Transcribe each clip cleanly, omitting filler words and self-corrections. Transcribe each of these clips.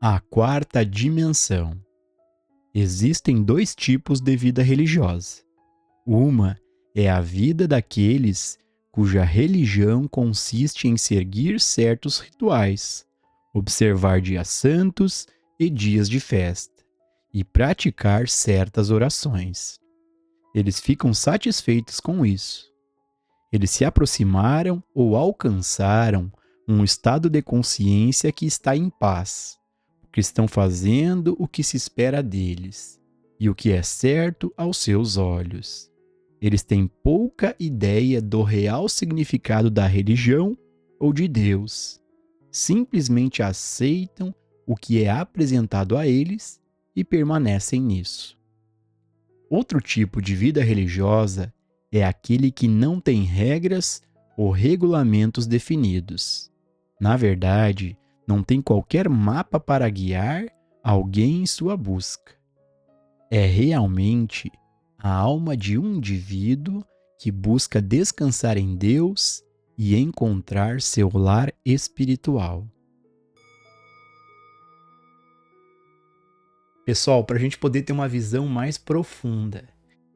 A quarta dimensão. Existem dois tipos de vida religiosa. Uma é a vida daqueles cuja religião consiste em seguir certos rituais, observar dias santos e dias de festa, e praticar certas orações. Eles ficam satisfeitos com isso. Eles se aproximaram ou alcançaram um estado de consciência que está em paz, porque estão fazendo o que se espera deles e o que é certo aos seus olhos. Eles têm pouca ideia do real significado da religião ou de Deus. Simplesmente aceitam o que é apresentado a eles e permanecem nisso. Outro tipo de vida religiosa é aquele que não tem regras ou regulamentos definidos. Na verdade, não tem qualquer mapa para guiar alguém em sua busca. É realmente a alma de um indivíduo que busca descansar em Deus e encontrar seu lar espiritual. Pessoal, para a gente poder ter uma visão mais profunda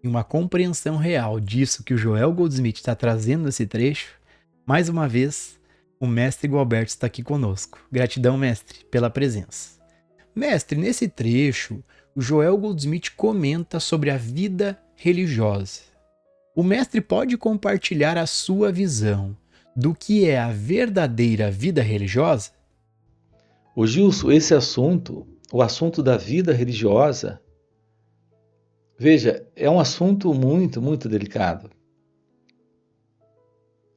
e uma compreensão real disso que o Joel Goldsmith está trazendo nesse trecho, mais uma vez, o mestre Gualberto está aqui conosco. Gratidão, mestre, pela presença. Mestre, nesse trecho, o Joel Goldsmith comenta sobre a vida religiosa. O mestre pode compartilhar a sua visão do que é a verdadeira vida religiosa? Ô Gilson, esse assunto, o assunto da vida religiosa, veja, é um assunto muito, muito delicado.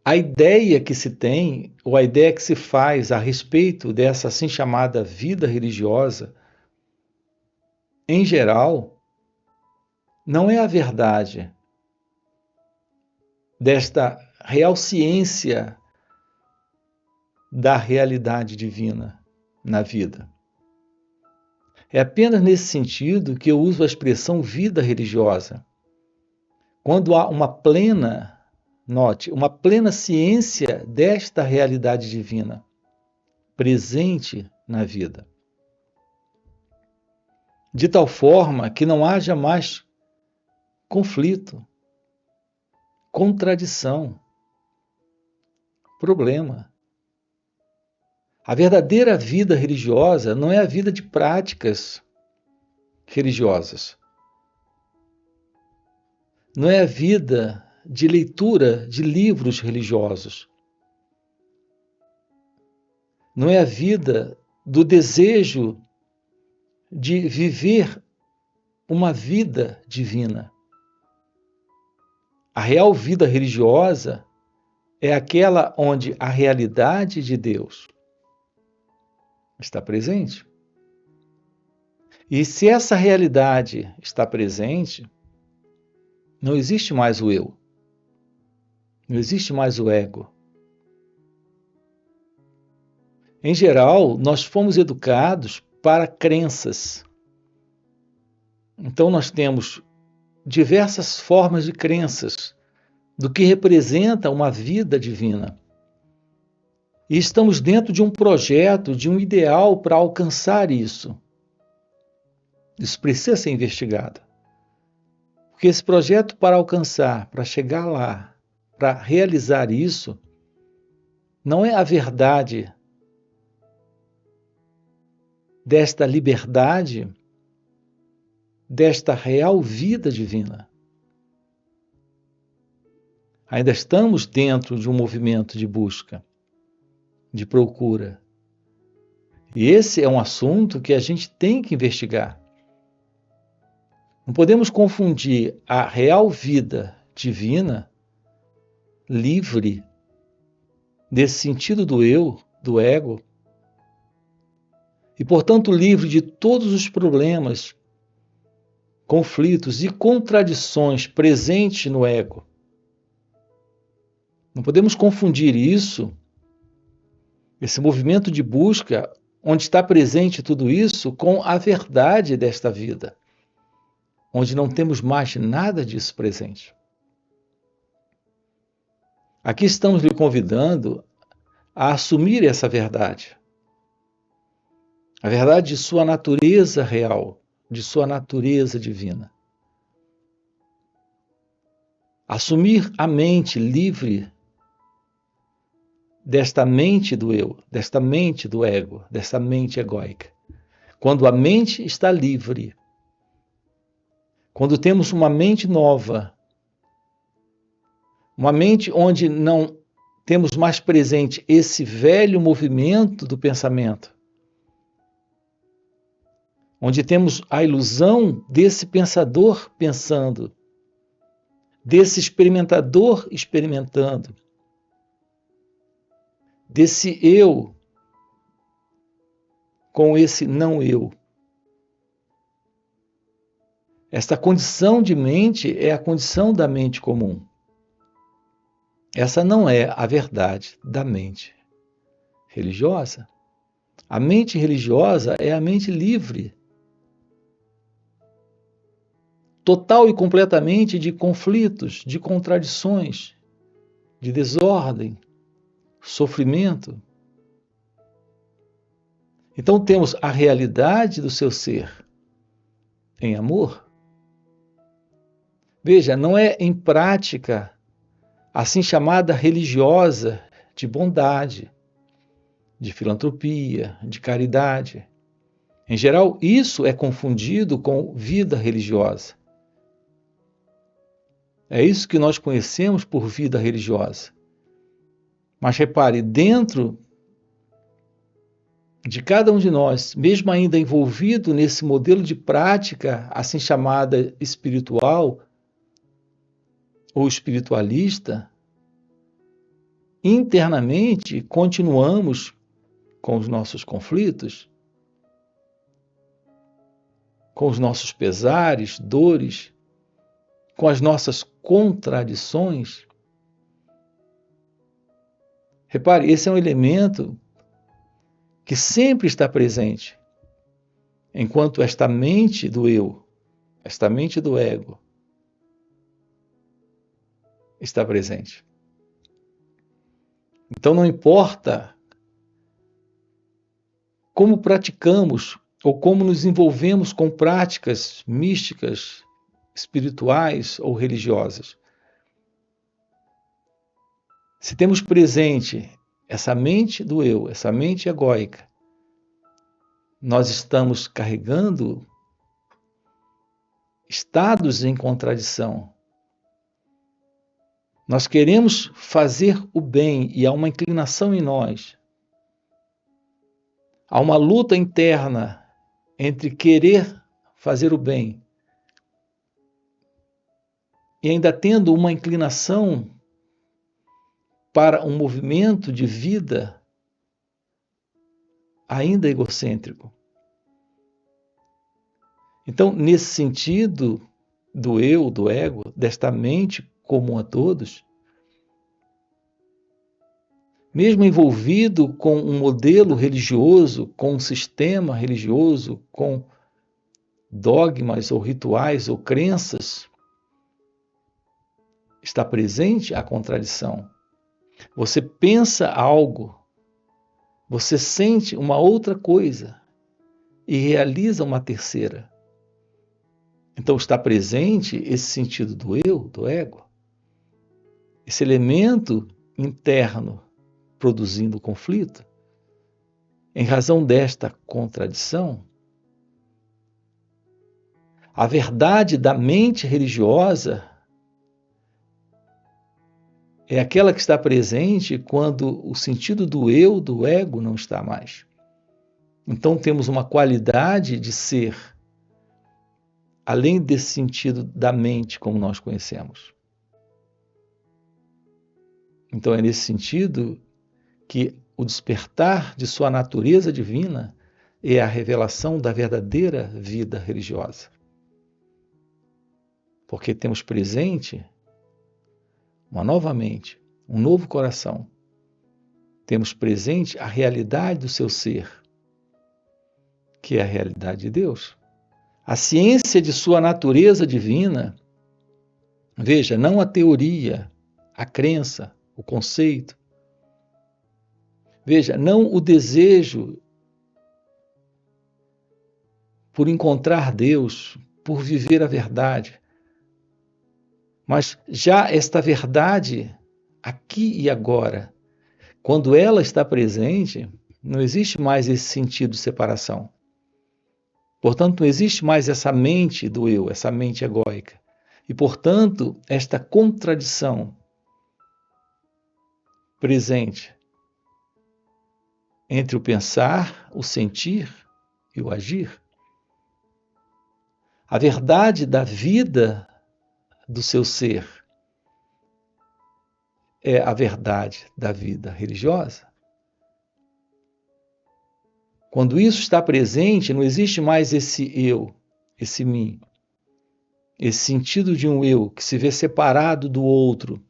A ideia que se tem, ou a ideia que se faz a respeito dessa assim chamada vida religiosa, em geral, não é a verdade desta real ciência da realidade divina na vida. É apenas nesse sentido que eu uso a expressão vida religiosa. Quando há uma plena, note, uma plena ciência desta realidade divina presente na vida. De tal forma que não haja mais conflito, contradição, problema. A verdadeira vida religiosa não é a vida de práticas religiosas. Não é a vida de leitura de livros religiosos. Não é a vida do desejo de viver uma vida divina. A real vida religiosa é aquela onde a realidade de Deus está presente. E se essa realidade está presente, não existe mais o eu, não existe mais o ego. Em geral, nós fomos educados para crenças. Então, nós temos diversas formas de crenças do que representa uma vida divina. E estamos dentro de um projeto, de um ideal para alcançar isso. Isso precisa ser investigado. Porque esse projeto para alcançar, para chegar lá, para realizar isso, não é a verdade desta liberdade, desta real vida divina. Ainda estamos dentro de um movimento de busca, de procura. E esse é um assunto que a gente tem que investigar. Não podemos confundir a real vida divina, livre, desse sentido do eu, do ego, e, portanto, livre de todos os problemas, conflitos e contradições presentes no ego. Não podemos confundir isso, esse movimento de busca, onde está presente tudo isso, com a verdade desta vida, onde não temos mais nada disso presente. Aqui estamos lhe convidando a assumir essa verdade, a verdade de sua natureza real, de sua natureza divina. Assumir a mente livre desta mente do eu, desta mente do ego, desta mente egóica. Quando a mente está livre, quando temos uma mente nova, uma mente onde não temos mais presente esse velho movimento do pensamento, onde temos a ilusão desse pensador pensando, desse experimentador experimentando, desse eu com esse não eu. Esta condição de mente é a condição da mente comum. Essa não é a verdade da mente religiosa. A mente religiosa é a mente livre, total e completamente de conflitos, de contradições, de desordem, sofrimento. Então temos a realidade do seu ser em amor. Veja, não é em prática assim chamada religiosa de bondade, de filantropia, de caridade. Em geral, isso é confundido com vida religiosa. É isso que nós conhecemos por vida religiosa. Mas repare, dentro de cada um de nós, mesmo ainda envolvido nesse modelo de prática, assim chamada espiritual ou espiritualista, internamente continuamos com os nossos conflitos, com os nossos pesares, dores, com as nossas contradições. Repare, esse é um elemento que sempre está presente, enquanto esta mente do eu, esta mente do ego, está presente. Então não importa como praticamos ou como nos envolvemos com práticas místicas, espirituais ou religiosas. Se temos presente essa mente do eu, essa mente egóica, nós estamos carregando estados em contradição. Nós queremos fazer o bem e há uma inclinação em nós. Há uma luta interna entre querer fazer o bem e ainda tendo uma inclinação para um movimento de vida ainda egocêntrico. Então, nesse sentido do eu, do ego, desta mente comum a todos, mesmo envolvido com um modelo religioso, com um sistema religioso, com dogmas ou rituais ou crenças, está presente a contradição. Você pensa algo, você sente uma outra coisa e realiza uma terceira. Então está presente esse sentido do eu, do ego, esse elemento interno produzindo conflito. Em razão desta contradição, a verdade da mente religiosa é aquela que está presente quando o sentido do eu, do ego, não está mais. Então temos uma qualidade de ser, além desse sentido da mente como nós conhecemos. Então é nesse sentido que o despertar de sua natureza divina é a revelação da verdadeira vida religiosa. Porque temos presente uma nova mente, um novo coração. Temos presente a realidade do seu ser, que é a realidade de Deus. A ciência de sua natureza divina, veja, não a teoria, a crença, o conceito. Veja, não o desejo por encontrar Deus, por viver a verdade. Mas já esta verdade, aqui e agora, quando ela está presente, não existe mais esse sentido de separação. Portanto, não existe mais essa mente do eu, essa mente egóica. E, portanto, esta contradição presente entre o pensar, o sentir e o agir. A verdade da vida do seu ser é a verdade da vida religiosa. Quando isso está presente, não existe mais esse eu, esse mim, esse sentido de um eu que se vê separado do outro,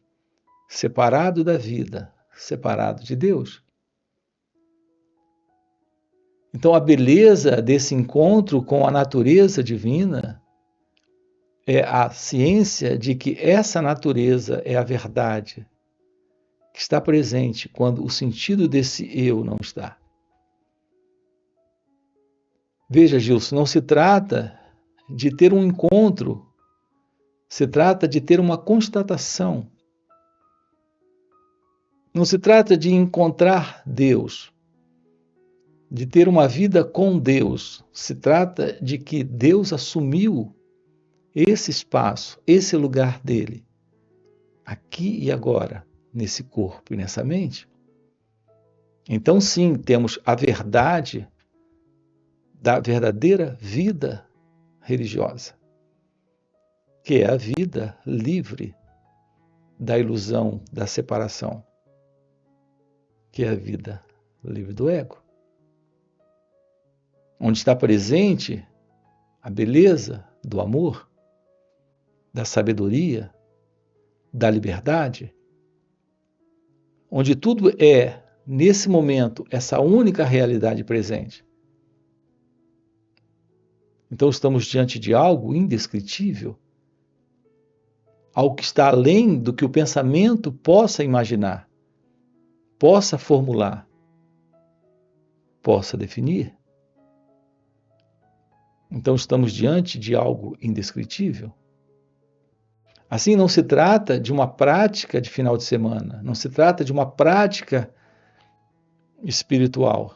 separado da vida, separado de Deus. Então, a beleza desse encontro com a natureza divina é a ciência de que essa natureza é a verdade que está presente quando o sentido desse eu não está. Veja, Gilson, não se trata de ter um encontro, se trata de ter uma constatação. Não se trata de encontrar Deus, de ter uma vida com Deus. Se trata de que Deus assumiu esse espaço, esse lugar dele, aqui e agora, nesse corpo e nessa mente. Então, sim, temos a verdade da verdadeira vida religiosa, que é a vida livre da ilusão da separação, que é a vida livre do ego, onde está presente a beleza do amor, da sabedoria, da liberdade, onde tudo é, nesse momento, essa única realidade presente. Então estamos diante de algo indescritível, algo que está além do que o pensamento possa imaginar, possa formular, possa definir. Então estamos diante de algo indescritível. Assim, não se trata de uma prática de final de semana, não se trata de uma prática espiritual,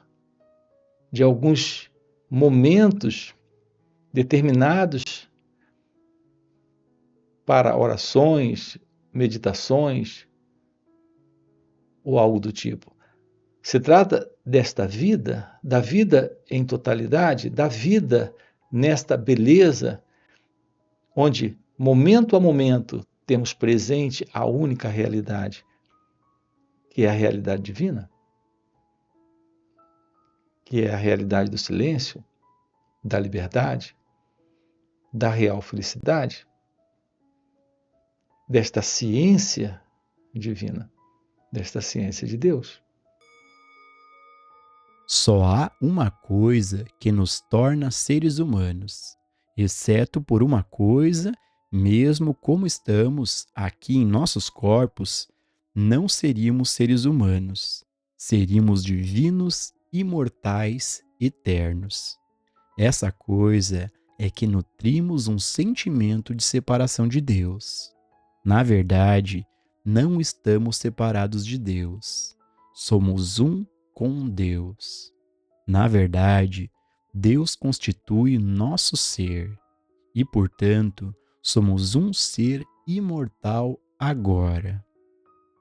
de alguns momentos determinados para orações, meditações ou algo do tipo. Se trata desta vida, da vida em totalidade, da vida nesta beleza, onde, momento a momento, temos presente a única realidade, que é a realidade divina, que é a realidade do silêncio, da liberdade, da real felicidade, desta ciência divina, desta ciência de Deus. Só há uma coisa que nos torna seres humanos, exceto por uma coisa, mesmo como estamos aqui em nossos corpos, não seríamos seres humanos, seríamos divinos, imortais, eternos. Essa coisa é que nutrimos um sentimento de separação de Deus. Na verdade, não estamos separados de Deus. Somos um com Deus. Na verdade, Deus constitui nosso ser e, portanto, somos um ser imortal agora.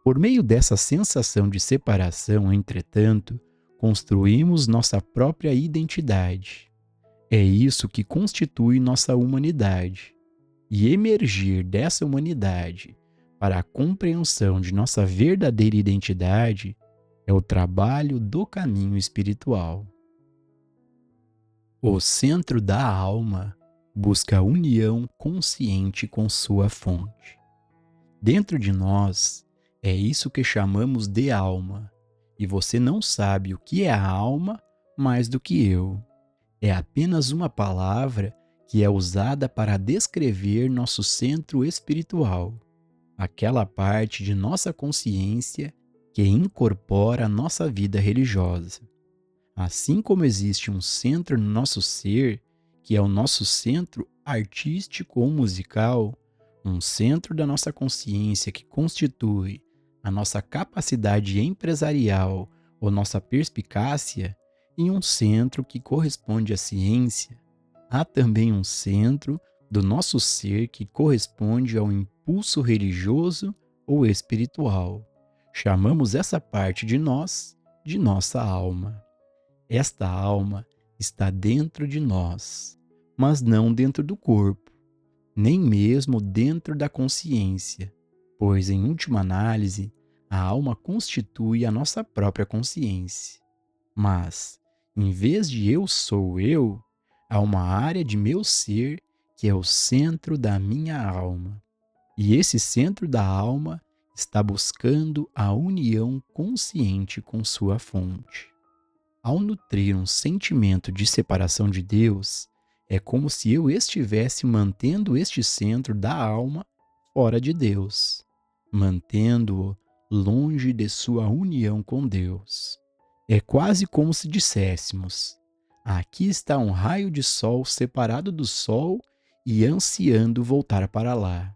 Por meio dessa sensação de separação, entretanto, construímos nossa própria identidade. É isso que constitui nossa humanidade. E emergir dessa humanidade para a compreensão de nossa verdadeira identidade é o trabalho do caminho espiritual. O centro da alma busca a união consciente com sua fonte. Dentro de nós, é isso que chamamos de alma, e você não sabe o que é a alma mais do que eu. É apenas uma palavra que é usada para descrever nosso centro espiritual, aquela parte de nossa consciência que incorpora a nossa vida religiosa. Assim como existe um centro no nosso ser que é o nosso centro artístico ou musical, um centro da nossa consciência que constitui a nossa capacidade empresarial ou nossa perspicácia, e um centro que corresponde à ciência, há também um centro do nosso ser que corresponde ao impulso religioso ou espiritual. Chamamos essa parte de nós de nossa alma. Esta alma está dentro de nós, mas não dentro do corpo, nem mesmo dentro da consciência, pois, em última análise, a alma constitui a nossa própria consciência. Mas, em vez de eu sou eu, há uma área de meu ser que é o centro da minha alma. E esse centro da alma está buscando a união consciente com sua fonte. Ao nutrir um sentimento de separação de Deus, é como se eu estivesse mantendo este centro da alma fora de Deus, mantendo-o longe de sua união com Deus. É quase como se disséssemos: aqui está um raio de sol separado do sol e ansiando voltar para lá.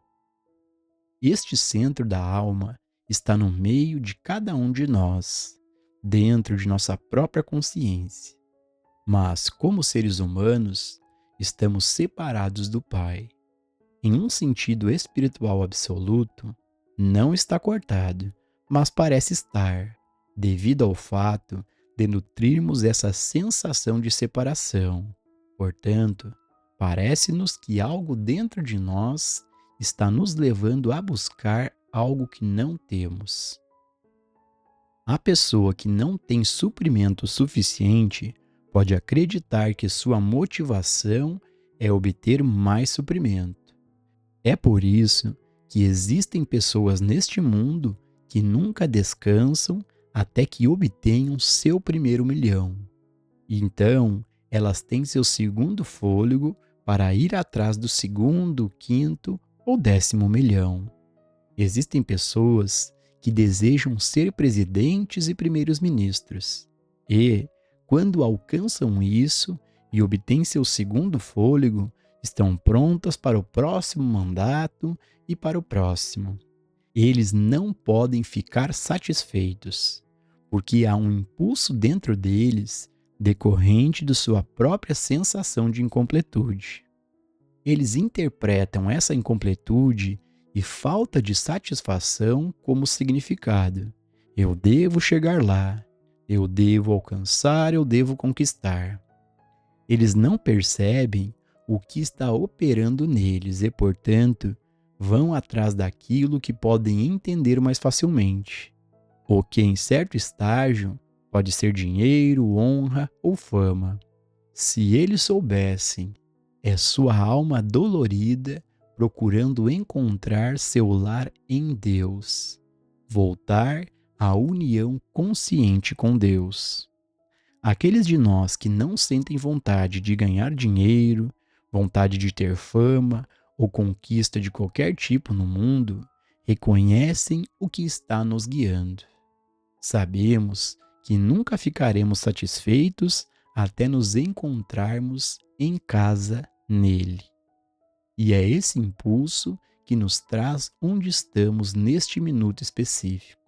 Este centro da alma está no meio de cada um de nós, dentro de nossa própria consciência. Mas, como seres humanos, estamos separados do Pai. Em um sentido espiritual absoluto, não está cortado, mas parece estar, devido ao fato de nutrirmos essa sensação de separação. Portanto, parece-nos que algo dentro de nós está nos levando a buscar algo que não temos. A pessoa que não tem suprimento suficiente pode acreditar que sua motivação é obter mais suprimento. É por isso que existem pessoas neste mundo que nunca descansam até que obtenham seu primeiro milhão. E então, elas têm seu segundo fôlego para ir atrás do segundo, quinto ou 10º milhão. Existem pessoas que desejam ser presidentes e primeiros ministros. E, quando alcançam isso e obtêm seu segundo fôlego, estão prontas para o próximo mandato e para o próximo. Eles não podem ficar satisfeitos, porque há um impulso dentro deles decorrente de sua própria sensação de incompletude. Eles interpretam essa incompletude e falta de satisfação como significado. Eu devo chegar lá, eu devo alcançar, eu devo conquistar. Eles não percebem o que está operando neles e, portanto, vão atrás daquilo que podem entender mais facilmente, o que em certo estágio pode ser dinheiro, honra ou fama. Se eles soubessem, é sua alma dolorida procurando encontrar seu lar em Deus, voltar à união consciente com Deus. Aqueles de nós que não sentem vontade de ganhar dinheiro, vontade de ter fama ou conquista de qualquer tipo no mundo, reconhecem o que está nos guiando. Sabemos que nunca ficaremos satisfeitos até nos encontrarmos em casa nele. E é esse impulso que nos traz onde estamos neste minuto específico.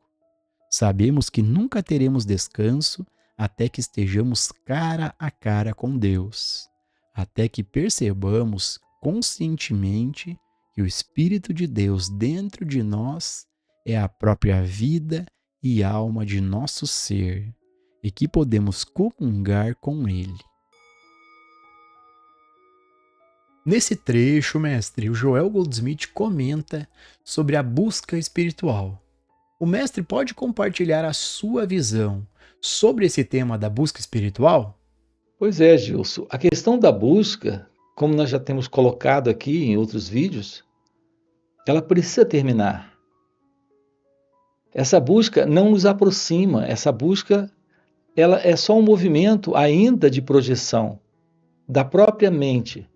Sabemos que nunca teremos descanso até que estejamos cara a cara com Deus, até que percebamos conscientemente que o Espírito de Deus dentro de nós é a própria vida e alma de nosso ser e que podemos comungar com Ele. Nesse trecho, mestre, o Joel Goldsmith comenta sobre a busca espiritual. O mestre pode compartilhar a sua visão sobre esse tema da busca espiritual? Pois é, Gilson. A questão da busca, como nós já temos colocado aqui em outros vídeos, ela precisa terminar. Essa busca não nos aproxima, essa busca ela é só um movimento ainda de projeção da própria mente.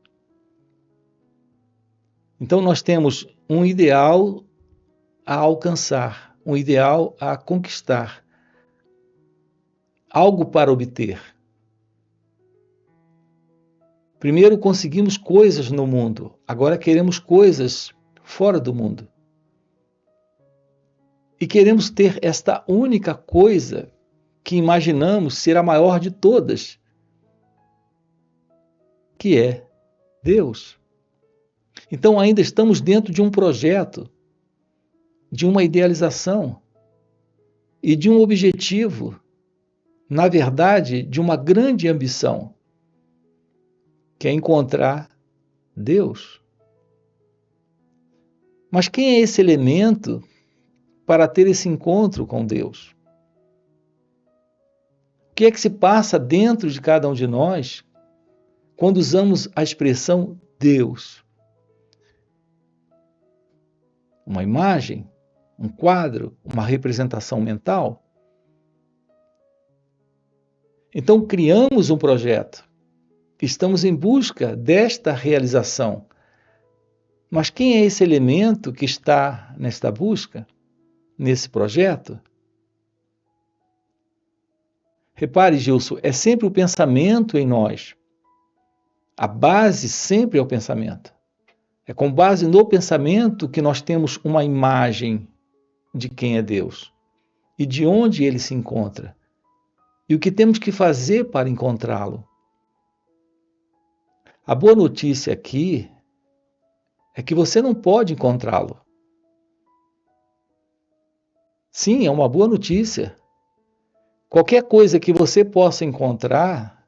Então nós temos um ideal a alcançar, um ideal a conquistar, algo para obter. Primeiro conseguimos coisas no mundo, agora queremos coisas fora do mundo. E queremos ter esta única coisa que imaginamos ser a maior de todas, que é Deus. Então ainda estamos dentro de um projeto, de uma idealização e de um objetivo, na verdade, de uma grande ambição, que é encontrar Deus. Mas quem é esse elemento para ter esse encontro com Deus? O que é que se passa dentro de cada um de nós quando usamos a expressão Deus? Uma imagem, um quadro, uma representação mental? Então criamos um projeto. Estamos em busca desta realização. Mas quem é esse elemento que está nesta busca, nesse projeto? Repare, Gilson, é sempre o pensamento em nós. A base sempre é o pensamento. É com base no pensamento que nós temos uma imagem de quem é Deus e de onde ele se encontra e o que temos que fazer para encontrá-lo. A boa notícia aqui é que você não pode encontrá-lo. Sim, é uma boa notícia. Qualquer coisa que você possa encontrar,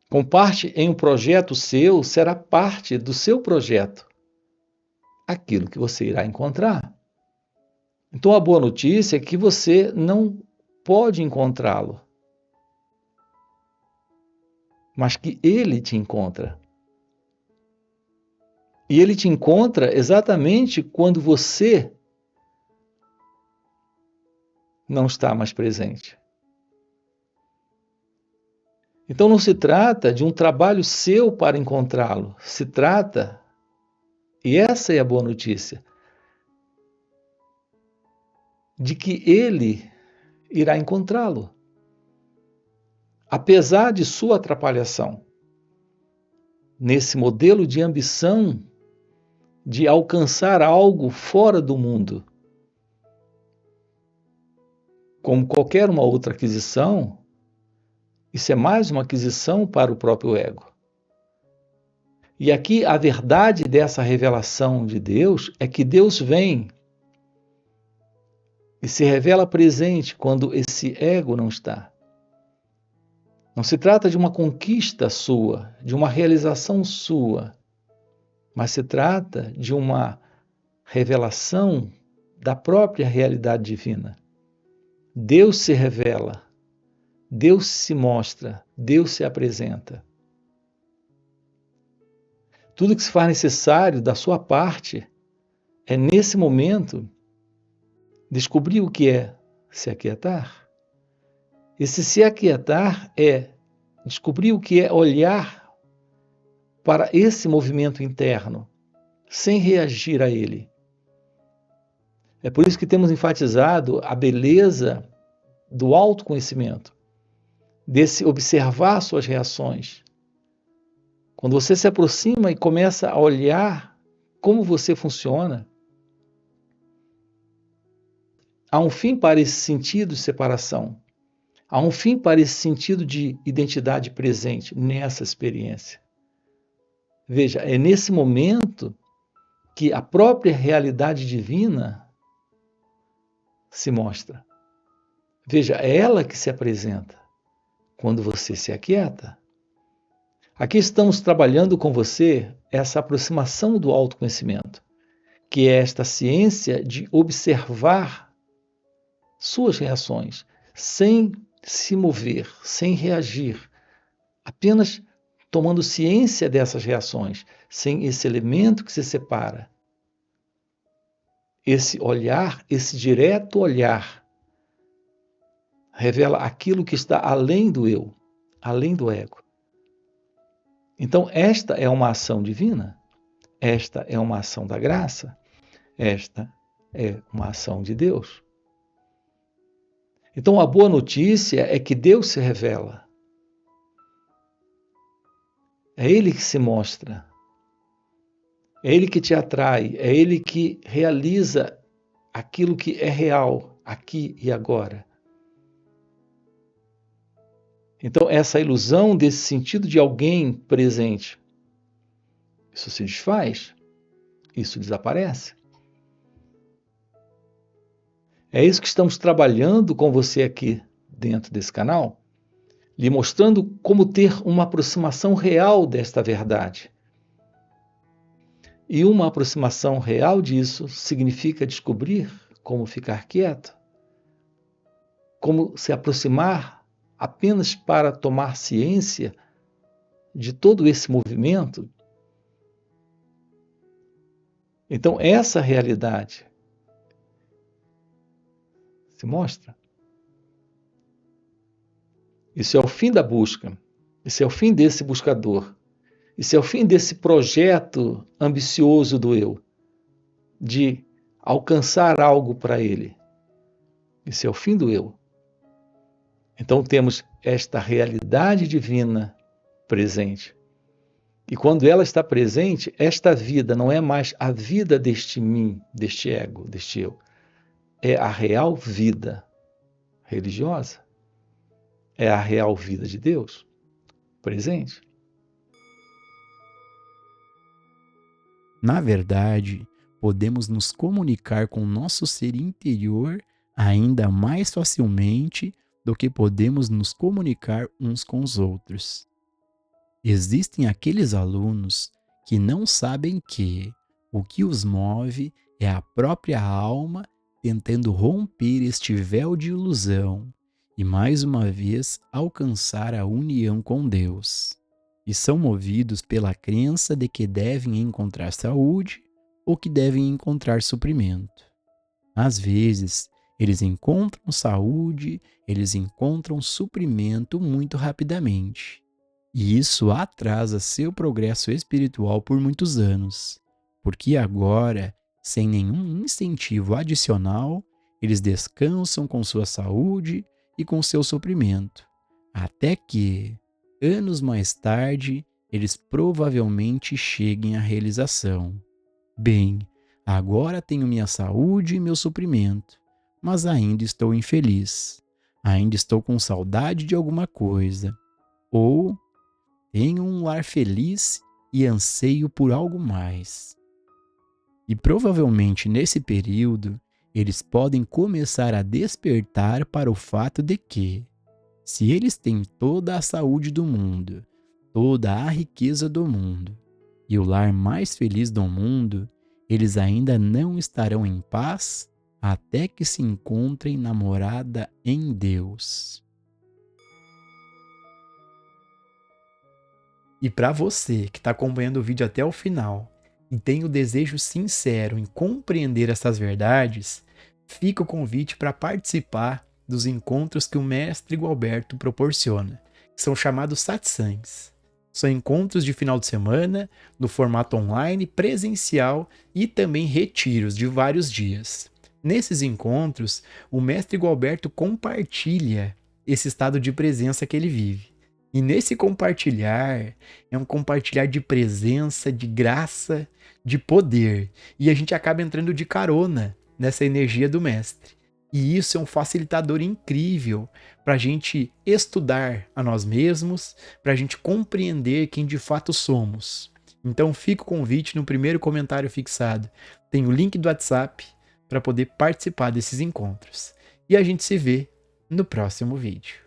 com parte em um projeto seu, será parte do seu projeto. Aquilo que você irá encontrar. Então a boa notícia é que você não pode encontrá-lo, mas que ele te encontra. E ele te encontra exatamente quando você não está mais presente. Então não se trata de um trabalho seu para encontrá-lo, se trata, e essa é a boa notícia, de que ele irá encontrá-lo, apesar de sua atrapalhação, nesse modelo de ambição de alcançar algo fora do mundo. Como qualquer uma outra aquisição, isso é mais uma aquisição para o próprio ego. E aqui a verdade dessa revelação de Deus é que Deus vem e se revela presente quando esse ego não está. Não se trata de uma conquista sua, de uma realização sua, mas se trata de uma revelação da própria realidade divina. Deus se revela, Deus se mostra, Deus se apresenta. Tudo que se faz necessário da sua parte é, nesse momento, descobrir o que é se aquietar. Esse se aquietar é descobrir o que é olhar para esse movimento interno, sem reagir a ele. É por isso que temos enfatizado a beleza do autoconhecimento, desse observar suas reações. Quando você se aproxima e começa a olhar como você funciona, há um fim para esse sentido de separação. Há um fim para esse sentido de identidade presente nessa experiência. Veja, é nesse momento que a própria realidade divina se mostra. Veja, é ela que se apresenta quando você se aquieta. Aqui estamos trabalhando com você essa aproximação do autoconhecimento, que é esta ciência de observar suas reações, sem se mover, sem reagir, apenas tomando ciência dessas reações, sem esse elemento que se separa. Esse olhar, esse direto olhar, revela aquilo que está além do eu, além do ego. Então, esta é uma ação divina, esta é uma ação da graça, esta é uma ação de Deus. Então, a boa notícia é que Deus se revela. É Ele que se mostra, é Ele que te atrai, é Ele que realiza aquilo que é real, aqui e agora. Então, essa ilusão desse sentido de alguém presente, isso se desfaz, isso desaparece. É isso que estamos trabalhando com você aqui dentro desse canal, lhe mostrando como ter uma aproximação real desta verdade. E uma aproximação real disso significa descobrir como ficar quieto, como se aproximar apenas para tomar ciência de todo esse movimento. Então, essa realidade se mostra. Isso é o fim da busca, isso é o fim desse buscador, isso é o fim desse projeto ambicioso do eu, de alcançar algo para ele. Isso é o fim do eu. Então temos esta realidade divina presente. E quando ela está presente, esta vida não é mais a vida deste mim, deste ego, deste eu. É a real vida religiosa. É a real vida de Deus presente. Na verdade, podemos nos comunicar com o nosso ser interior ainda mais facilmente do que podemos nos comunicar uns com os outros. Existem aqueles alunos que não sabem que o que os move é a própria alma tentando romper este véu de ilusão e mais uma vez alcançar a união com Deus. E são movidos pela crença de que devem encontrar saúde ou que devem encontrar suprimento. Às vezes, eles encontram saúde, eles encontram suprimento muito rapidamente. E isso atrasa seu progresso espiritual por muitos anos, porque agora, sem nenhum incentivo adicional, eles descansam com sua saúde e com seu suprimento, até que, anos mais tarde, eles provavelmente cheguem à realização. Bem, agora tenho minha saúde e meu suprimento, mas ainda estou infeliz. Ainda estou com saudade de alguma coisa. Ou tenho um lar feliz e anseio por algo mais. E provavelmente nesse período, eles podem começar a despertar para o fato de que, se eles têm toda a saúde do mundo, toda a riqueza do mundo e o lar mais feliz do mundo, eles ainda não estarão em paz até que se encontrem na morada em Deus. E para você que está acompanhando o vídeo até o final e tem o desejo sincero em compreender essas verdades, fica o convite para participar dos encontros que o Mestre Gualberto proporciona, que são chamados satsangs. São encontros de final de semana, no formato online, presencial e também retiros de vários dias. Nesses encontros, o Mestre Gualberto compartilha esse estado de presença que ele vive. E nesse compartilhar, é um compartilhar de presença, de graça, de poder. E a gente acaba entrando de carona nessa energia do Mestre. E isso é um facilitador incrível para a gente estudar a nós mesmos, para a gente compreender quem de fato somos. Então fica o convite no primeiro comentário fixado. Tem o link do WhatsApp para poder participar desses encontros. E a gente se vê no próximo vídeo.